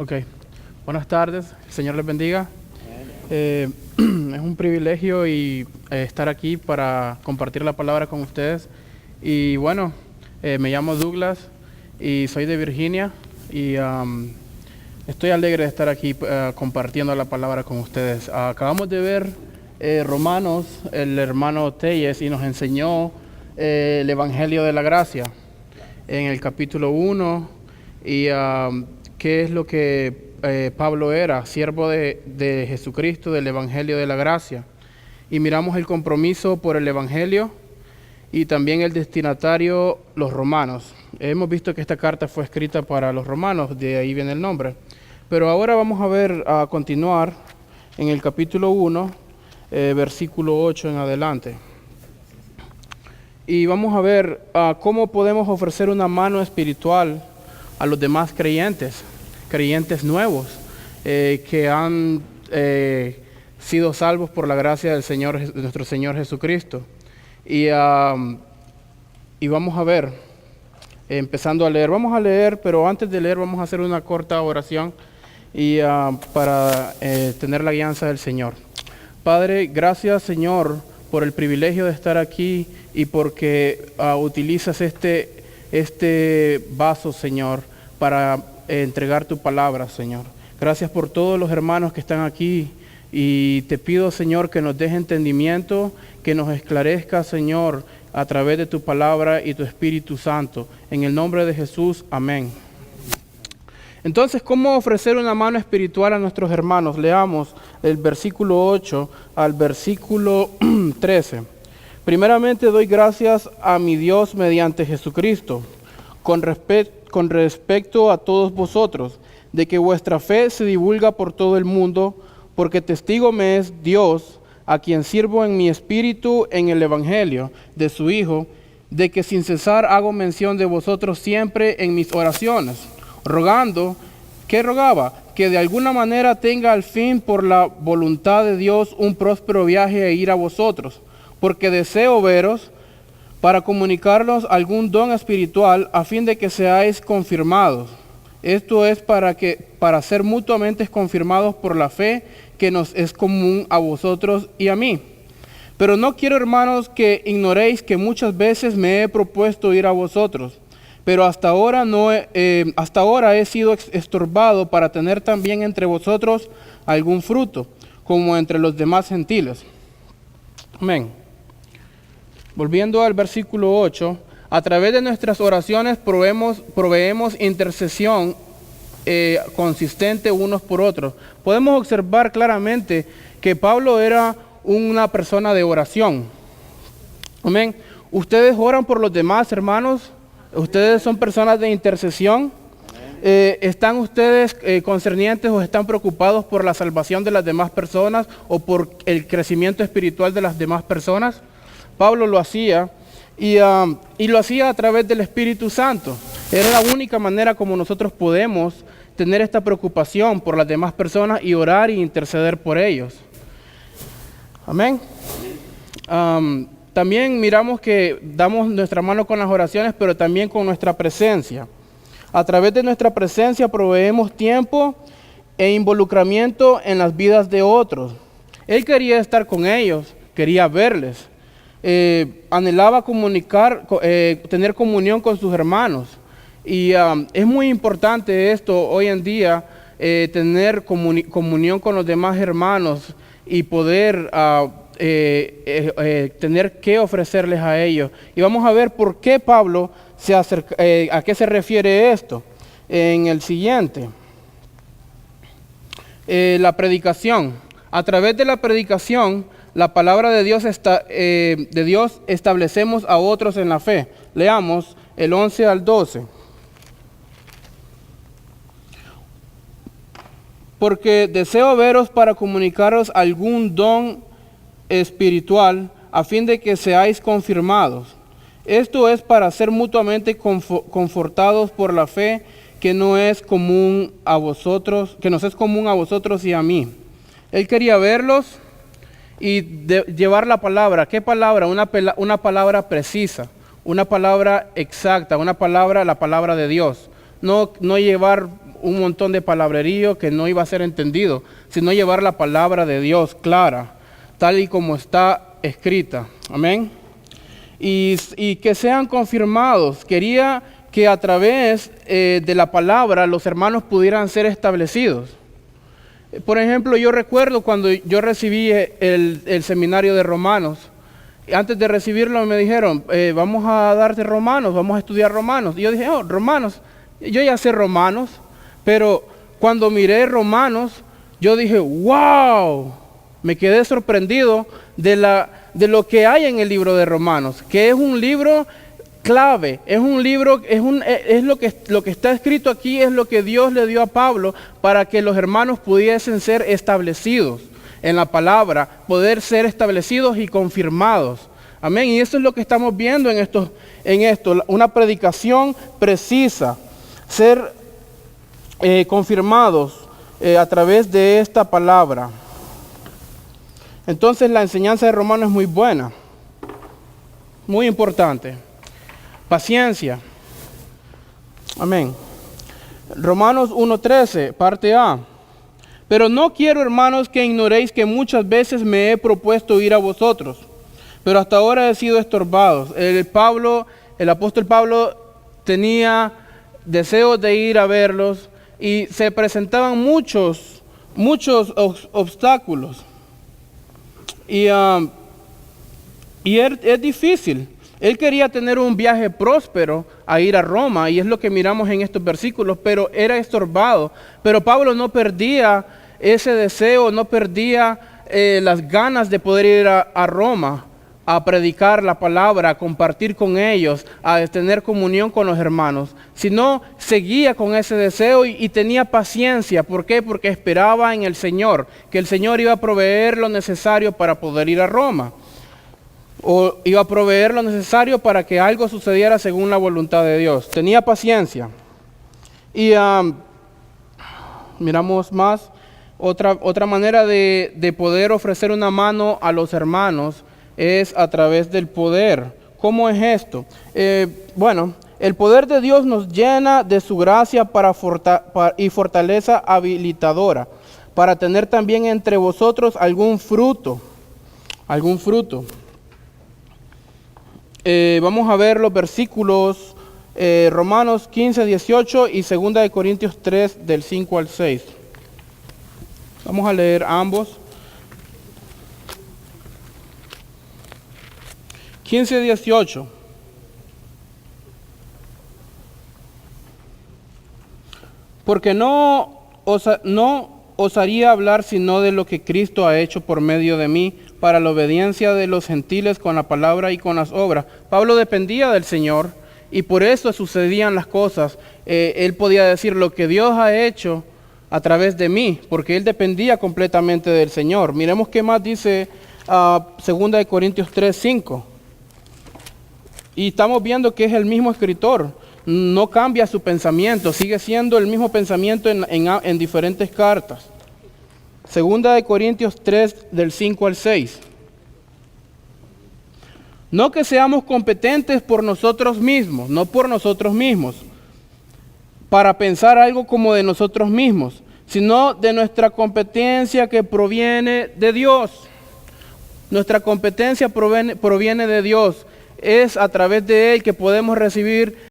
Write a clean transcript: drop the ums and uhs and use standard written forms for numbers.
Ok, buenas tardes, el Señor les bendiga. Es un privilegio estar aquí para compartir la palabra con ustedes. Y bueno, me llamo Douglas y soy de Virginia y estoy alegre de estar aquí compartiendo la palabra con ustedes. Acabamos de ver Romanos, el hermano Telles, y nos enseñó el Evangelio de la Gracia en el capítulo 1 y qué es lo que Pablo era, siervo de Jesucristo, del Evangelio de la Gracia. Y miramos el compromiso por el Evangelio y también el destinatario, los romanos. Hemos visto que esta carta fue escrita para los romanos, de ahí viene el nombre. Pero ahora vamos a continuar en el capítulo 1, versículo 8 en adelante. Y vamos a ver cómo podemos ofrecer una mano espiritual a los demás creyentes nuevos que han sido salvos por la gracia del Señor, de nuestro Señor Jesucristo. Y vamos a ver, empezando a leer. Vamos a leer, pero antes de leer vamos a hacer una corta oración y para tener la guianza del Señor. Padre, gracias, Señor, por el privilegio de estar aquí y porque utilizas este vaso, Señor, para entregar tu palabra, Señor. Gracias por todos los hermanos que están aquí y te pido, Señor, que nos des entendimiento, que nos esclarezca, Señor, a través de tu palabra y tu Espíritu Santo. En el nombre de Jesús, amén. Entonces, ¿cómo ofrecer una mano espiritual a nuestros hermanos? Leamos el versículo 8 al versículo 13. Primeramente doy gracias a mi Dios mediante Jesucristo, con respecto a todos vosotros, de que vuestra fe se divulga por todo el mundo, porque testigo me es Dios, a quien sirvo en mi espíritu en el Evangelio de su Hijo, de que sin cesar hago mención de vosotros siempre en mis oraciones, rogando, ¿qué rogaba? Que de alguna manera tenga al fin por la voluntad de Dios un próspero viaje e ir a vosotros, porque deseo veros para comunicarlos algún don espiritual a fin de que seáis confirmados. Esto es para ser mutuamente confirmados por la fe que nos es común a vosotros y a mí. Pero no quiero, hermanos, que ignoréis que muchas veces me he propuesto ir a vosotros, pero hasta ahora he sido estorbado para tener también entre vosotros algún fruto, como entre los demás gentiles. Amén. Volviendo al versículo 8, a través de nuestras oraciones proveemos intercesión consistente unos por otros. Podemos observar claramente que Pablo era una persona de oración. Amén. ¿Ustedes oran por los demás, hermanos? ¿Ustedes son personas de intercesión? ¿Están ustedes concernientes o están preocupados por la salvación de las demás personas o por el crecimiento espiritual de las demás personas? Pablo lo hacía y lo hacía a través del Espíritu Santo. Era la única manera como nosotros podemos tener esta preocupación por las demás personas y orar e interceder por ellos. Amén. También miramos que damos nuestra mano con las oraciones, pero también con nuestra presencia. A través de nuestra presencia proveemos tiempo e involucramiento en las vidas de otros. Él quería estar con ellos, quería verles. Anhelaba tener comunión con sus hermanos. Y es muy importante esto hoy en día, tener comunión con los demás hermanos y poder tener que ofrecerles a ellos. Y vamos a ver por qué Pablo a qué se refiere esto en el siguiente. La predicación. A través de la predicación, la palabra de Dios establecemos a otros en la fe. Leamos el 11 al 12. Porque deseo veros para comunicaros algún don espiritual a fin de que seáis confirmados. Esto es para ser mutuamente confortados por la fe que nos es común a vosotros y a mí. Él quería verlos y llevar la palabra. ¿Qué palabra? Una palabra precisa, una palabra exacta, la palabra de Dios. No llevar un montón de palabrerío que no iba a ser entendido, sino llevar la palabra de Dios clara, tal y como está escrita. Amén. Y que sean confirmados. Quería que a través de la palabra los hermanos pudieran ser establecidos. Por ejemplo, yo recuerdo cuando yo recibí el seminario de Romanos. Antes de recibirlo me dijeron, vamos a darte Romanos, vamos a estudiar Romanos. Y yo dije, oh, Romanos, yo ya sé Romanos, pero cuando miré Romanos, yo dije, wow, me quedé sorprendido de lo que hay en el libro de Romanos, que es un libro clave, es un libro, es lo que está escrito aquí, es lo que Dios le dio a Pablo para que los hermanos pudiesen ser establecidos en la palabra, poder ser establecidos y confirmados. Amén. Y eso es lo que estamos viendo en esto, una predicación precisa, ser confirmados a través de esta palabra. Entonces la enseñanza de Romanos es muy buena, muy importante. Paciencia. Amén. Romanos 1:13, parte A. Pero no quiero, hermanos, que ignoréis que muchas veces me he propuesto ir a vosotros, pero hasta ahora he sido estorbado. El apóstol Pablo tenía deseos de ir a verlos y se presentaban muchos obstáculos. Y es difícil. Él quería tener un viaje próspero a ir a Roma, y es lo que miramos en estos versículos, pero era estorbado. Pero Pablo no perdía ese deseo, no perdía las ganas de poder ir a Roma, a predicar la palabra, a compartir con ellos, a tener comunión con los hermanos, sino seguía con ese deseo y tenía paciencia. ¿Por qué? Porque esperaba en el Señor, que el Señor iba a proveer lo necesario para poder ir a Roma, o iba a proveer lo necesario para que algo sucediera según la voluntad de Dios. Tenía paciencia. Y miramos más, otra manera de poder ofrecer una mano a los hermanos es a través del poder. ¿Cómo es esto? Bueno, el poder de Dios nos llena de su gracia y fortaleza habilitadora, para tener también entre vosotros algún fruto. Vamos a ver los versículos Romanos 15, 18 y 2 Corintios 3, del 5 al 6. Vamos a leer ambos. 15, 18. Porque no osaría hablar sino de lo que Cristo ha hecho por medio de mí, para la obediencia de los gentiles con la palabra y con las obras. Pablo dependía del Señor y por eso sucedían las cosas. Él podía decir lo que Dios ha hecho a través de mí, porque él dependía completamente del Señor. Miremos qué más dice 2 Corintios 3, 5. Y estamos viendo que es el mismo escritor, no cambia su pensamiento, sigue siendo el mismo pensamiento en diferentes cartas. 2 Corintios 3, del 5 al 6. No que seamos competentes por nosotros mismos, no por nosotros mismos, para pensar algo como de nosotros mismos, sino de nuestra competencia que proviene de Dios. Nuestra competencia proviene de Dios. Es a través de Él que podemos recibir